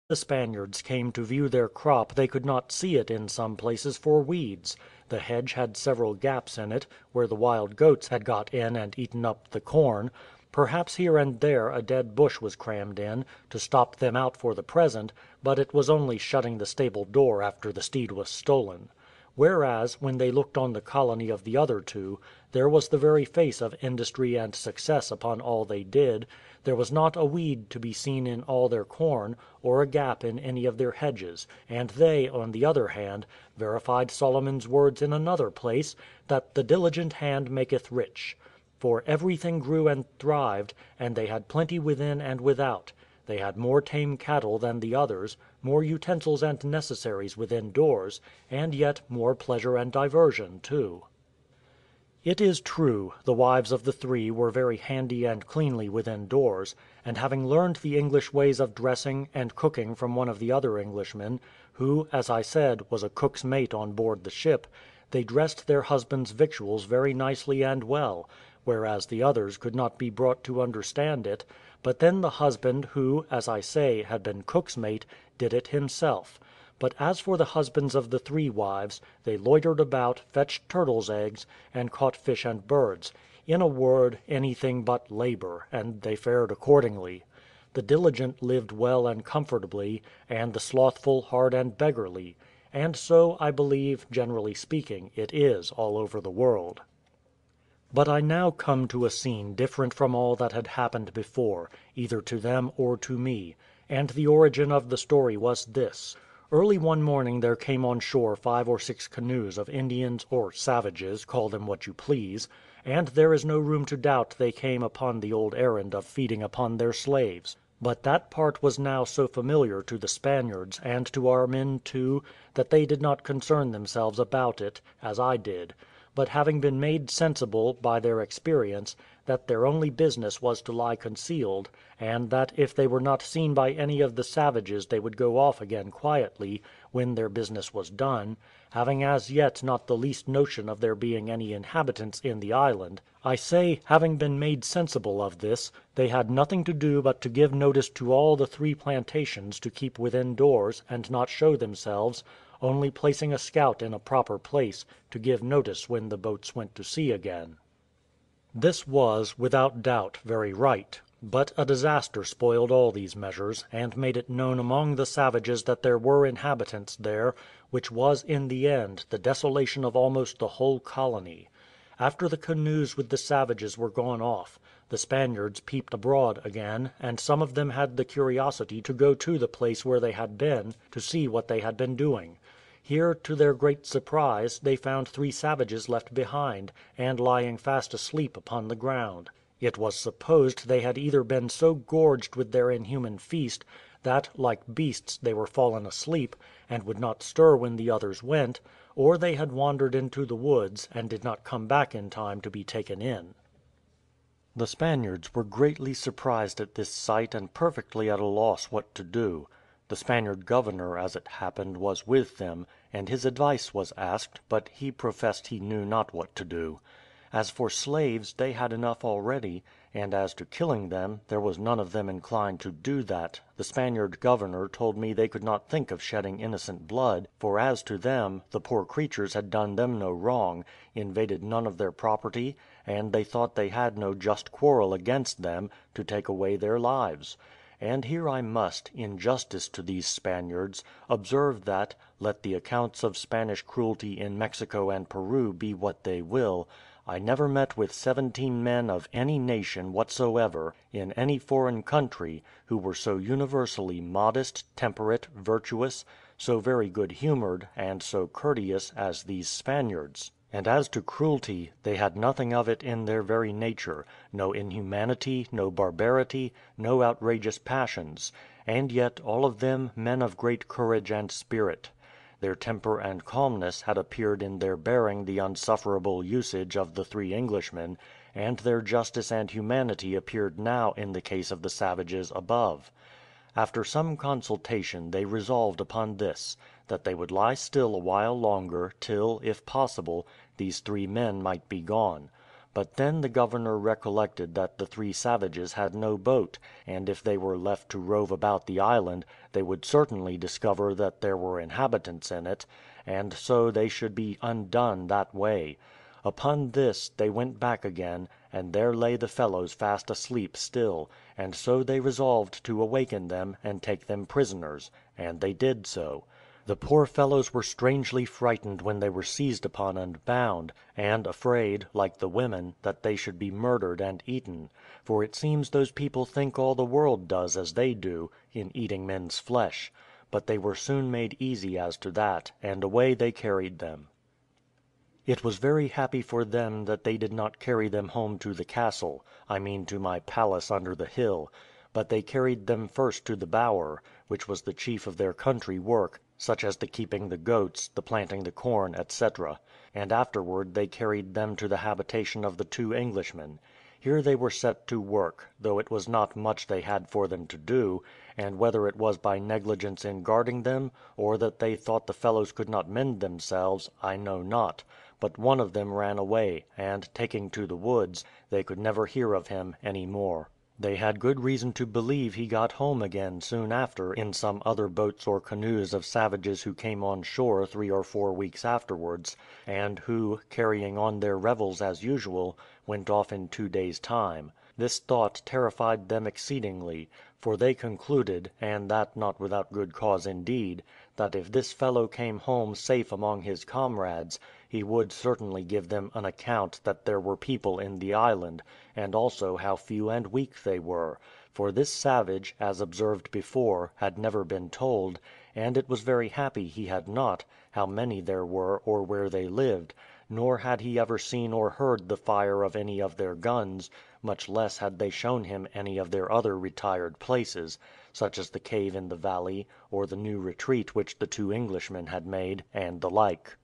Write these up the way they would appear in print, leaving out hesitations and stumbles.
The Spaniards came to view their crop they could not see it in some places for weeds. The hedge had several gaps in it, where the wild goats had got in and eaten up the corn. Perhaps here and there a dead bush was crammed in, to stop them out for the present, but it was only shutting the stable door after the steed was stolen. Whereas, when they looked on the colony of the other two, there was the very face of industry and success upon all they did. There was not a weed to be seen in all their corn, or a gap in any of their hedges; and they, on the other hand, verified Solomon's words in another place, that the diligent hand maketh rich. For everything grew and thrived, and they had plenty within and without. They had more tame cattle than the others, more utensils and necessaries within doors, and yet more pleasure and diversion too. It is true, the wives of the three were very handy and cleanly within doors, and having learned the English ways of dressing and cooking from one of the other Englishmen, who, as I said, was a cook's mate on board the ship, they dressed their husbands' victuals very nicely and well, whereas the others could not be brought to understand it; but then the husband, who, as I say, had been cook's mate, did it himself. But as for the husbands of the three wives, they loitered about, fetched turtles' eggs, and caught fish and birds; in a word, anything but labour, and they fared accordingly. The diligent lived well and comfortably, and the slothful hard and beggarly; and so, I believe, generally speaking, it is all over the world. But I now come to a scene different from all that had happened before, either to them or to me; and the origin of the story was this. Early one morning there came on shore 5 or 6 canoes of Indians, or savages, call them what you please; and there is no room to doubt they came upon the old errand of feeding upon their slaves. But that part was now so familiar to the Spaniards, and to our men too, that they did not concern themselves about it, as I did; but having been made sensible, by their experience, that their only business was to lie concealed, and that if they were not seen by any of the savages they would go off again quietly, when their business was done, having as yet not the least notion of there being any inhabitants in the island, I say, having been made sensible of this, they had nothing to do but to give notice to all the 3 plantations to keep within doors, and not show themselves, only placing a scout in a proper place, to give notice when the boats went to sea again. This was, without doubt, very right; but a disaster spoiled all these measures, and made it known among the savages that there were inhabitants there, which was, in the end, the desolation of almost the whole colony. After the canoes with the savages were gone off, the Spaniards peeped abroad again, and some of them had the curiosity to go to the place where they had been, to see what they had been doing. Here, to their great surprise, they found 3 savages left behind, and lying fast asleep upon the ground. It was supposed they had either been so gorged with their inhuman feast, that, like beasts, they were fallen asleep, and would not stir when the others went, or they had wandered into the woods, and did not come back in time to be taken in. The Spaniards were greatly surprised at this sight, and perfectly at a loss what to do. The Spaniard governor, as it happened, was with them, and his advice was asked, but he professed he knew not what to do. As for slaves, they had enough already, and as to killing them, there was none of them inclined to do that. The Spaniard governor told me they could not think of shedding innocent blood, for as to them, the poor creatures had done them no wrong, invaded none of their property, and they thought they had no just quarrel against them, to take away their lives. And here I must, in justice to these Spaniards, observe that, let the accounts of Spanish cruelty in Mexico and Peru be what they will, I never met with 17 men of any nation whatsoever, in any foreign country, who were so universally modest, temperate, virtuous, so very good humoured, and so courteous as these Spaniards. And as to cruelty, they had nothing of it in their very nature, no inhumanity, no barbarity, no outrageous passions; and yet all of them men of great courage and spirit. Their temper and calmness had appeared in their bearing the unsufferable usage of the 3 Englishmen, and their justice and humanity appeared now in the case of the savages above. After some consultation they resolved upon this, that they would lie still a while longer, till, if possible, these 3 men might be gone. But then the governor recollected that the 3 savages had no boat, and if they were left to rove about the island, they would certainly discover that there were inhabitants in it, and so they should be undone that way. Upon this, they went back again, and there lay the fellows fast asleep still, and so they resolved to awaken them, and take them prisoners; and they did so. The poor fellows were strangely frightened when they were seized upon and bound, and afraid, like the women, that they should be murdered and eaten; for it seems those people think all the world does as they do, in eating men's flesh. But they were soon made easy as to that, and away they carried them. It was very happy for them that they did not carry them home to the castle, I mean to my palace under the hill; but they carried them first to the bower, which was the chief of their country work, such as the keeping the goats, the planting the corn, etc. And afterward they carried them to the habitation of the 2 Englishmen. Here they were set to work, though it was not much they had for them to do, and whether it was by negligence in guarding them, or that they thought the fellows could not mend themselves, I know not; but one of them ran away, and, taking to the woods, they could never hear of him any more. They had good reason to believe he got home again soon after in some other boats or canoes of savages who came on shore 3 or 4 weeks afterwards, and who, carrying on their revels as usual, went off in 2 days' time. This thought terrified them exceedingly, for they concluded, and that not without good cause indeed, that if this fellow came home safe among his comrades, he would certainly give them an account that there were people in the island, and also how few and weak they were; for this savage, as observed before, had never been told, and it was very happy he had not, how many there were or where they lived, nor had he ever seen or heard the fire of any of their guns, much less had they shown him any of their other retired places, such as the cave in the valley, or the new retreat which the 2 Englishmen had made, and the like.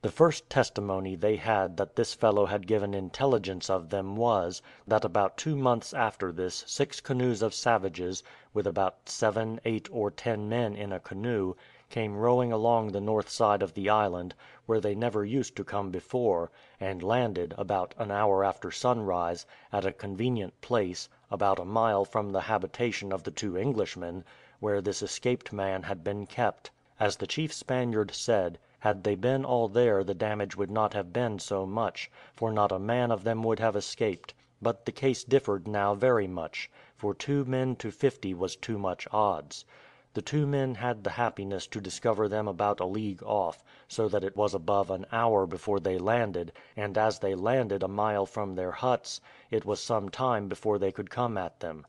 The first testimony they had that this fellow had given intelligence of them was, that about 2 months after this 6 canoes of savages, with about 7, 8, or 10 men in a canoe, came rowing along the north side of the island, where they never used to come before, and landed, about an hour after sunrise, at a convenient place, about a mile from the habitation of the 2 Englishmen, where this escaped man had been kept. As the chief Spaniard said, had they been all there the damage would not have been so much, for not a man of them would have escaped. But the case differed now very much, for 2 men to 50 was too much odds. The 2 men had the happiness to discover them about a league off, so that it was above an hour before they landed, and as they landed a mile from their huts, it was some time before they could come at them.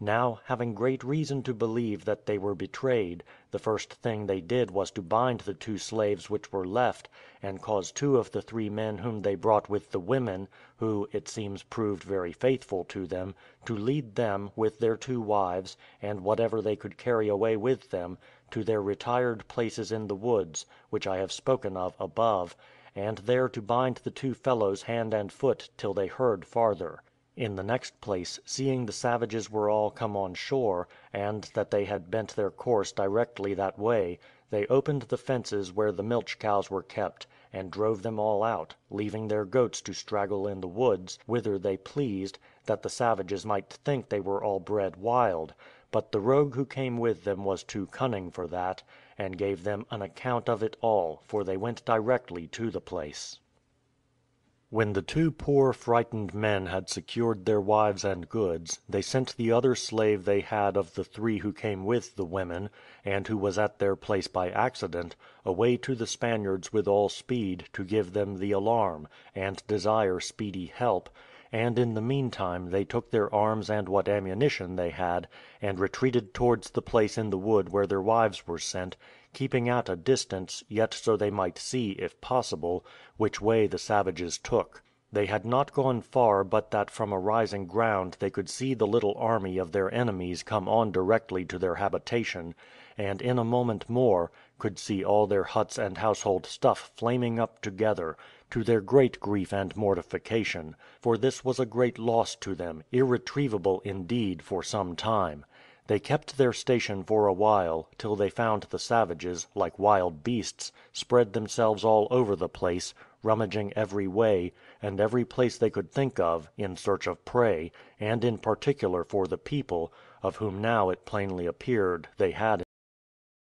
Now, having great reason to believe that they were betrayed, the first thing they did was to bind the 2 slaves which were left, and cause 2 of the 3 men whom they brought with the women, who, it seems, proved very faithful to them, to lead them, with their 2 wives, and whatever they could carry away with them, to their retired places in the woods, which I have spoken of above, and there to bind the 2 fellows hand and foot till they heard farther. In the next place, seeing the savages were all come on shore, and that they had bent their course directly that way, they opened the fences where the milch cows were kept, and drove them all out, leaving their goats to straggle in the woods, whither they pleased, that the savages might think they were all bred wild; but the rogue who came with them was too cunning for that, and gave them an account of it all, for they went directly to the place. When the 2 poor frightened men had secured their wives and goods, they sent the other slave they had of the 3 who came with the women, and who was at their place by accident, away to the Spaniards with all speed, to give them the alarm, and desire speedy help; and in the meantime they took their arms and what ammunition they had, and retreated towards the place in the wood where their wives were sent, keeping at a distance, yet so they might see, if possible, which way the savages took. They had not gone far but that from a rising ground they could see the little army of their enemies come on directly to their habitation, and in a moment more could see all their huts and household stuff flaming up together, to their great grief and mortification; for this was a great loss to them, irretrievable indeed for some time. They kept their station for a while, till they found the savages, like wild beasts, spread themselves all over the place, rummaging every way, and every place they could think of, in search of prey, and in particular for the people, of whom now it plainly appeared they had